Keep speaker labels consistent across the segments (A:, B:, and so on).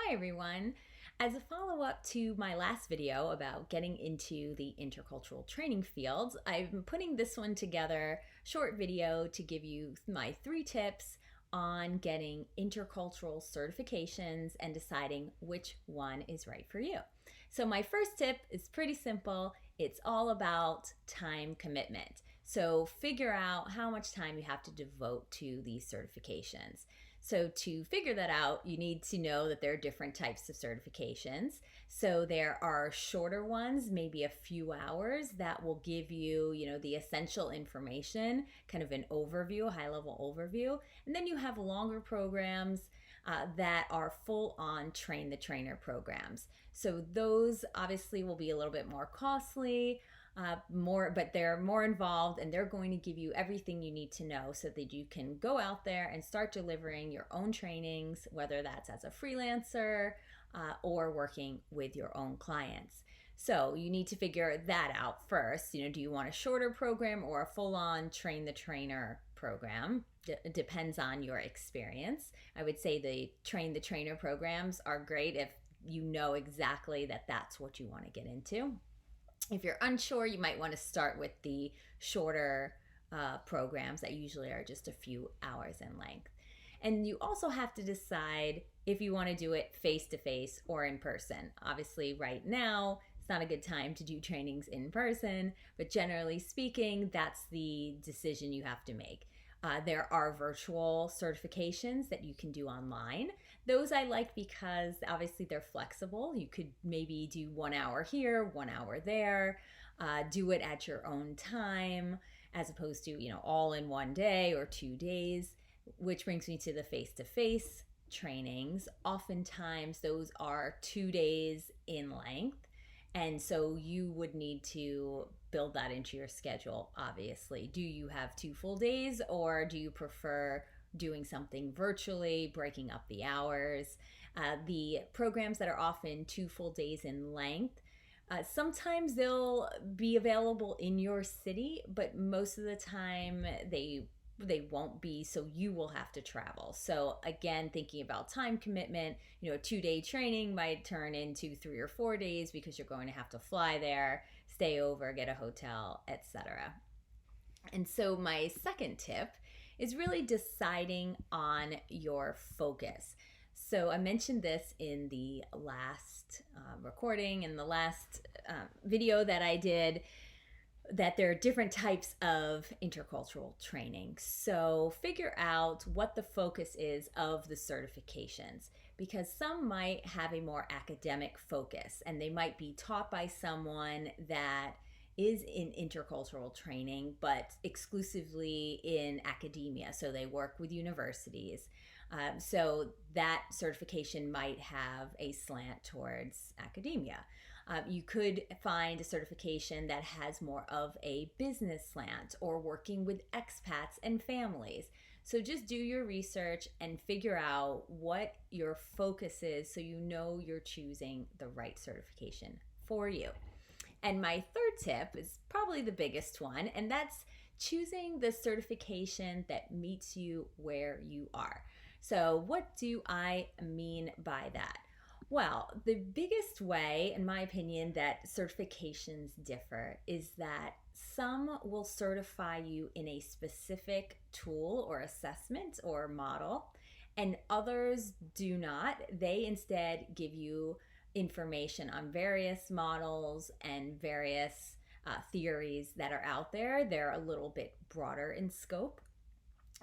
A: Hi everyone. As a follow-up to my last video about getting into the intercultural training field, I'm putting this one together, short video to give you my 3 tips on getting intercultural certifications and deciding which one is right for you. So my first tip is pretty simple. It's all about time commitment. So figure out how much time you have to devote to these certifications. So to figure that out, you need to know that there are different types of certifications. So there are shorter ones, maybe a few hours, that will give you, the essential information, kind of an overview, a high-level overview. And then you have longer programs that are full-on train the trainer programs. So those obviously will be a little bit more costly, but they're more involved, and they're going to give you everything you need to know so that you can go out there and start delivering your own trainings, whether that's as a freelancer or working with your own clients. So you need to figure that out first. Do you want a shorter program or a full-on train the trainer program? It depends on your experience. I would say the train the trainer programs are great if you know exactly that that's what you want to get into. If you're unsure, you might want to start with the shorter programs that usually are just a few hours in length. And you also have to decide if you want to do it face-to-face or in person. Obviously, right now, it's not a good time to do trainings in person, but generally speaking, that's the decision you have to make. There are virtual certifications that you can do online. Those I like because obviously they're flexible. You could maybe do 1 hour here, 1 hour there, do it at your own time as opposed to, all in one day or 2 days, which brings me to the face-to-face trainings. Oftentimes those are 2 days in length. And so you would need to build that into your schedule, obviously. Do you have 2 full days, or do you prefer doing something virtually, breaking up the hours? The programs that are often 2 full days in length, sometimes they'll be available in your city, but most of the time they won't be, so you will have to travel. So again, thinking about time commitment, a 2-day training might turn into 3 or 4 days because you're going to have to fly there, stay over, get a hotel, etc. And so my second tip is really deciding on your focus. So I mentioned this in the last recording, in the last video that I did, that there are different types of intercultural training. So figure out what the focus is of the certifications, because some might have a more academic focus and they might be taught by someone that is in intercultural training, but exclusively in academia. So they work with universities. So that certification might have a slant towards academia. You could find a certification that has more of a business slant or working with expats and families. So just do your research and figure out what your focus is so you know you're choosing the right certification for you. And my third tip is probably the biggest one, and that's choosing the certification that meets you where you are. So what do I mean by that? Well, the biggest way, in my opinion, that certifications differ is that some will certify you in a specific tool or assessment or model, and others do not. They instead give you information on various models and various theories that are out there. They're a little bit broader in scope.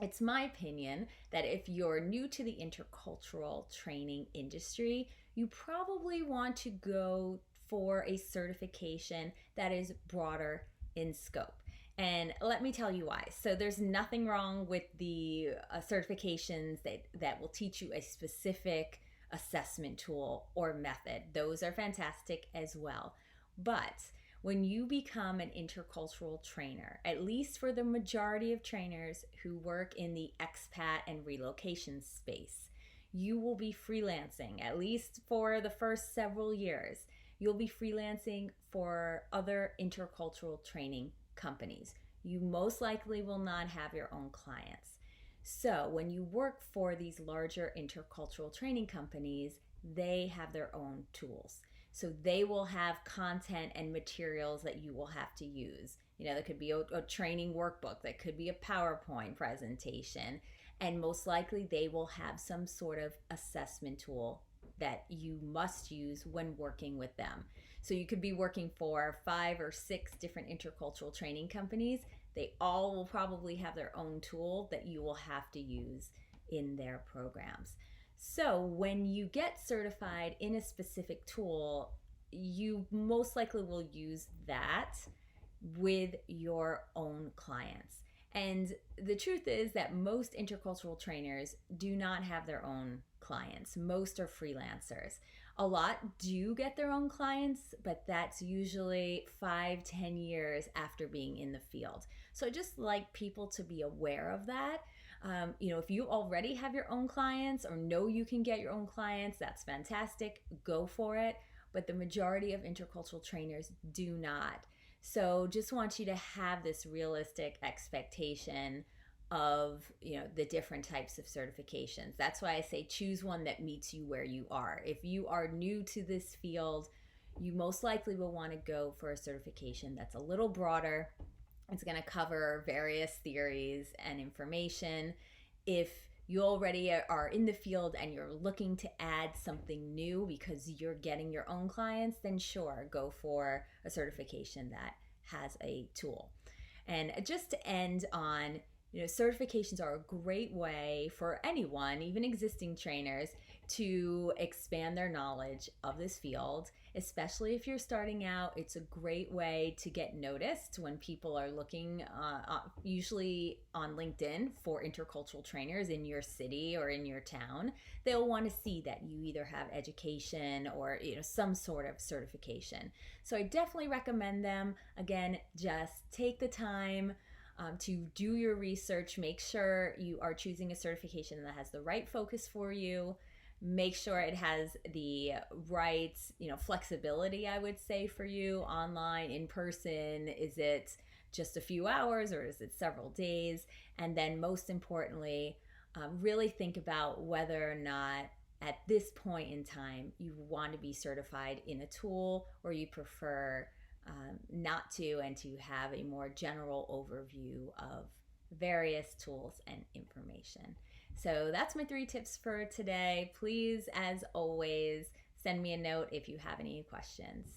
A: It's my opinion that if you're new to the intercultural training industry, you probably want to go for a certification that is broader in scope. And let me tell you why. So there's nothing wrong with the certifications that will teach you a specific assessment tool or method. Those are fantastic as well. But when you become an intercultural trainer, at least for the majority of trainers who work in the expat and relocation space, you will be freelancing, at least for the first several years. You'll be freelancing for other intercultural training companies. You most likely will not have your own clients. So when you work for these larger intercultural training companies, they have their own tools. So they will have content and materials that you will have to use. There could be a training workbook, that could be a PowerPoint presentation, and most likely they will have some sort of assessment tool that you must use when working with them. So you could be working for 5 or 6 different intercultural training companies. They all will probably have their own tool that you will have to use in their programs. So when you get certified in a specific tool, you most likely will use that with your own clients. And the truth is that most intercultural trainers do not have their own clients. Most are freelancers. A lot do get their own clients, but that's usually 5-10 years after being in the field. So I just like people to be aware of that. If you already have your own clients or know you can get your own clients, that's fantastic. Go for it. But the majority of intercultural trainers do not. So just want you to have this realistic expectation of the different types of certifications. That's why I say choose one that meets you where you are. If you are new to this field, you most likely will want to go for a certification that's a little broader. It's going to cover various theories and information. If you already are in the field and you're looking to add something new because you're getting your own clients, then sure, go for a certification that has a tool. And just to end on, certifications are a great way for anyone, even existing trainers, to expand their knowledge of this field, especially if you're starting out. It's a great way to get noticed when people are looking, usually on LinkedIn, for intercultural trainers in your city or in your town. They'll want to see that you either have education or some sort of certification. So I definitely recommend them. Again, just take the time to do your research. Make sure you are choosing a certification that has the right focus for you. Make sure it has the right, flexibility, I would say, for you, online, in person. Is it just a few hours or is it several days? And then most importantly, really think about whether or not at this point in time you want to be certified in a tool, or you prefer not to, and to have a more general overview of various tools and information. So that's my 3 tips for today. Please, as always, send me a note if you have any questions.